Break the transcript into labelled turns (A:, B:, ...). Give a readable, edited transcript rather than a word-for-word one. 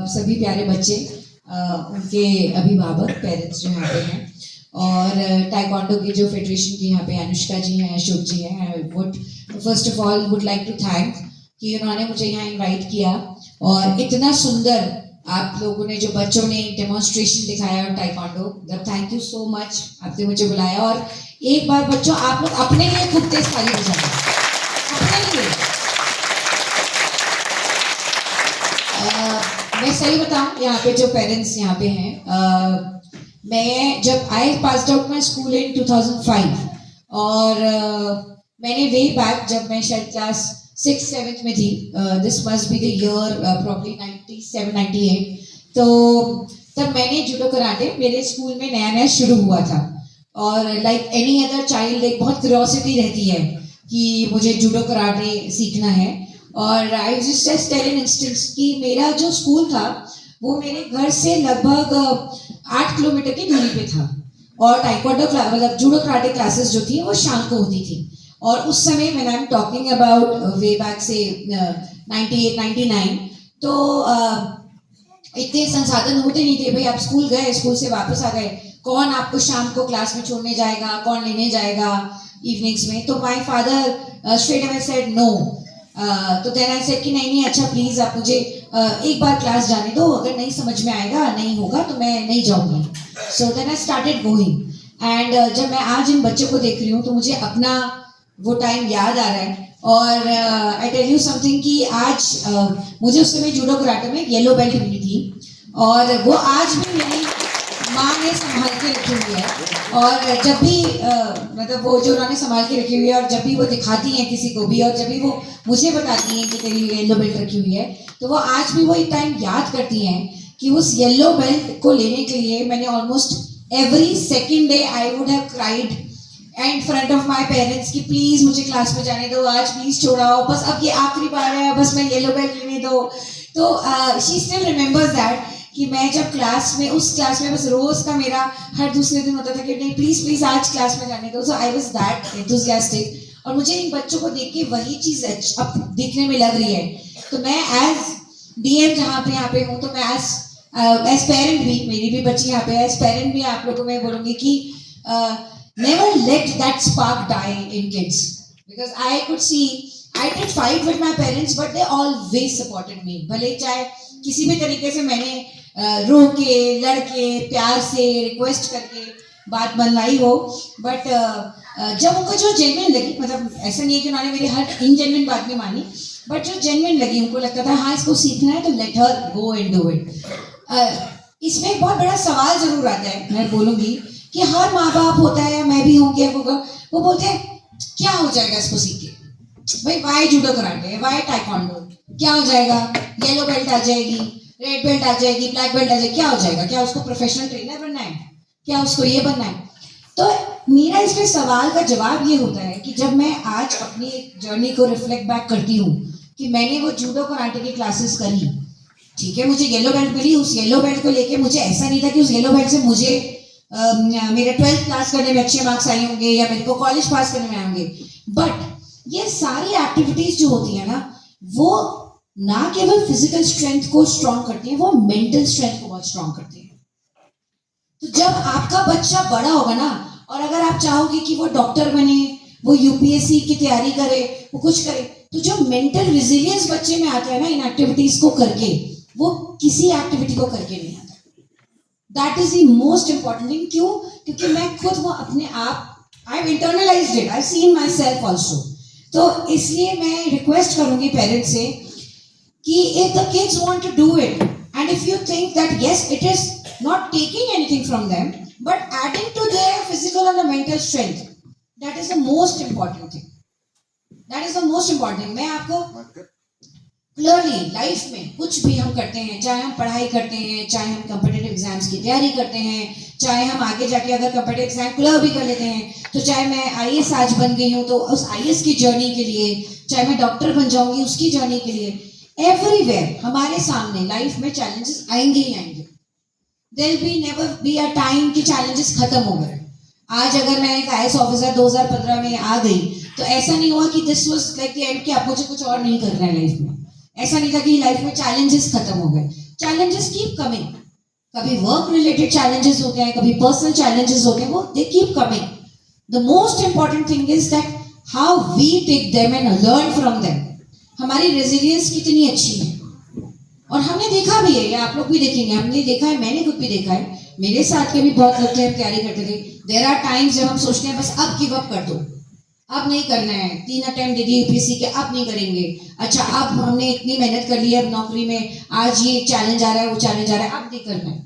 A: सभी प्यारे बच्चे, उनके अभिभावक, पेरेंट्स जो यहाँ पे हैं, और टाइक्वांडो की जो फेडरेशन की यहाँ पे अनुष्का जी हैं, अशोक जी हैं, I would first of all would like to thank कि उन्होंने मुझे यहाँ इनवाइट किया और इतना सुंदर आप लोगों ने, जो बच्चों ने डेमोन्स्ट्रेशन दिखाया taekwondo, thank you so much, आपने मुझे बुलाया। और एक बार बच्चों आप लोग अपने लिए खूब तेज ताली बजाएं, अपने लिए। मैं सही बताऊं, यहाँ पे जो पेरेंट्स यहाँ पे हैं, मैं जब आई पास आउट माई स्कूल इन 2005 और मैंने वे बैक जब मैं शायद क्लास 6-7 में थी, this must be the year probably 97-98, तो तब मैंने जूडो कराटे मेरे स्कूल में नया नया शुरू हुआ था। और लाइक एनी अदर चाइल्ड एक बहुत क्यूरियोसिटी रहती है कि मुझे जूडो कराटे सीखना है। और I just tell an instance कि मेरा जो स्कूल था वो मेरे घर से लगभग 8 किलोमीटर की दूरी पे था, और टाइक्वांडो मतलब जूडो कराटे क्लासेस जो थी वो शाम को होती थी। और उस समय when I am talking about way back से 98-99, तो इतने संसाधन होते नहीं थे भाई, आप स्कूल गए, स्कूल से वापस आ गए, कौन आपको शाम को क्लास में छोड़ने जाएगा, कौन लेने जाएगा इवनिंग्स में। तो my father straight away said no. तो देन आई सेड कि नहीं अच्छा प्लीज आप मुझे एक बार क्लास जाने दो, अगर नहीं समझ में आएगा, नहीं होगा तो मैं नहीं जाऊंगी। So then I started going, and जब मैं आज इन बच्चों को देख रही हूँ तो मुझे अपना वो टाइम याद आ रहा है। और आई टेल यू समथिंग कि आज मुझे उस समय जूडो कराटे में येलो बेल्ट मिली थी, और वो आज भी मेरी माँ ने संभाल के रखी हुई है। और जब भी मतलब वो जो उन्होंने संभाल के रखी हुई है, और जब भी वो दिखाती हैं किसी को भी, और जब भी वो मुझे बताती हैं कि तेरी येलो बेल्ट रखी हुई है, तो वो आज भी वो एक टाइम याद करती हैं कि उस येलो बेल्ट को लेने के लिए मैंने almost every second day I would have cried in front of my parents कि प्लीज मुझे क्लास में जाने दो, आज प्लीज छोड़ाओ, बस अब ये आखिरी बार है, बस मैं येलो बेल्ट लेने दो। तो शी स्टिल रिमेंबर्स दैट कि मैं जब क्लास में, उस क्लास में बस रोज का मेरा हर दूसरे दिन होता था कि नहीं प्लीज प्लीज आज क्लास में जाने दो। सो आई वाज दैट एंथुसियास्टिक, और मुझे इन बच्चों को देख के वही चीज अब दिखने में लग रही है। तो मैं एज डीएम जहाँ पे यहाँ पे हूँ, तो मैं एज पेरेंट भी, मेरी भी बच्ची यहाँ पे, एज पेरेंट भी आप लोगों को मैं बोलूँगी कि never let that spark die in kids, because I could see I did fight with my parents but they always supported me। भले चाहे किसी भी तरीके से मैंने रो के, लड़के, प्यार से, रिक्वेस्ट करके बात बनवाई हो, बट जब उनको जो जेन्युइन लगी, मतलब ऐसा नहीं है कि उन्होंने मेरी हर इनजेन्युइन बात नहीं मानी, बट जो जेन्युइन लगी, उनको लगता था हाँ इसको सीखना है तो let her go and do it. इसमें एक बहुत बड़ा सवाल जरूर आता है, मैं बोलूँगी कि हर माँ बाप होता है, मैं भी हूँ, क्या होगा, वो बोलते हैं क्या हो जाएगा इसको सीख के, भाई why judo karate, why taekwondo, क्या हो जाएगा, येलो बेल्ट आ जाएगी, रेड बेल्ट आ जाएगी, ब्लैक बेल्ट आ जाएगी, क्या हो जाएगा, क्या उसको प्रोफेशनल ट्रेनर बनना है, क्या उसको ये बनना है। तो मेरा इसमें सवाल का जवाब ये होता है कि जब मैं आज अपनी जर्नी को रिफ्लेक्ट बैक करती हूँ कि मैंने वो जूडो कराटे की क्लासेस करी, ठीक है, मुझे येलो बेल्ट मिली, उस येलो बेल्ट को लेके मुझे ऐसा नहीं था कि उस येलो बेल्ट से मुझे मेरे 12th पास करने में अच्छे मार्क्स आए होंगे या मेरे को कॉलेज पास करने में आए होंगे, बट ये सारी एक्टिविटीज जो होती है ना, वो ना केवल फिजिकल स्ट्रेंथ को स्ट्रॉन्ग करती है, वो मेंटल स्ट्रेंथ को बहुत स्ट्रॉन्ग करती है। तो जब आपका बच्चा बड़ा होगा ना, और अगर आप चाहोगे कि वो डॉक्टर बने, वो यूपीएससी की तैयारी करे, वो कुछ करे, तो जो मेंटल रिजिलियंस बच्चे में आता है ना इन एक्टिविटीज को करके, वो किसी एक्टिविटी को करके नहीं आता। That is the most important thing। क्यों? क्योंकि मैं खुद वो अपने आप I've internalized it, I've seen myself also। तो इसलिए मैं रिक्वेस्ट करूंगी पेरेंट्स से कि if the kids want to do it, and if you think that yes it is not taking anything from them but adding to their physical and the mental strength, that is the most important thing, that is the most important thing। मैं आपको clearly life में कुछ भी हम करते हैं, चाहे हम पढ़ाई करते हैं, चाहे हम कॉम्पिटिटिव एग्जाम्स की तैयारी करते हैं, चाहे हम आगे जाके अगर कॉम्पिटिटिव एग्जाम क्लियर भी कर लेते हैं, तो चाहे मैं आईएएस आज बन गई हूँ तो उस आईएएस की जर्नी के लिए, चाहे मैं डॉक्टर बन जाऊंगी उसकी जर्नी के लिए, एवरीवेयर हमारे सामने लाइफ में चैलेंजेस आएंगे ही आएंगे। There be never be a time कि चैलेंजेस खत्म हो गए। आज अगर मैं एक आईएएस ऑफिसर 2015 में आ गई तो ऐसा नहीं हुआ कि this was like the end कि अब मुझे कुछ और नहीं करना है लाइफ में, ऐसा नहीं था कि लाइफ में चैलेंजेस खत्म हो गए। challenges keep coming. कभी वर्क रिलेटेड चैलेंजेस होते हैं, कभी पर्सनल चैलेंजेस होते हैं, वो they keep coming. The most important thing is that how we take them and learn from them. हमारी रेजिलियंस कितनी अच्छी है. और हमने देखा भी है, या आप लोग भी देखेंगे, हमने देखा है, मैंने खुद भी देखा है, मेरे साथ के भी बहुत लोग थे, तैयारी करते थे. देयर आर टाइम्स जब हम सोचते हैं बस अब गिव अप कर दो, अब नहीं करना है, 3 अटेम्प्ट दे दिए यूपीएससी के, अब नहीं करेंगे. अच्छा अब हमने इतनी मेहनत कर ली है अब नौकरी में, आज ये चैलेंज आ रहा है, वो चैलेंज आ रहा है, अब नहीं करना है.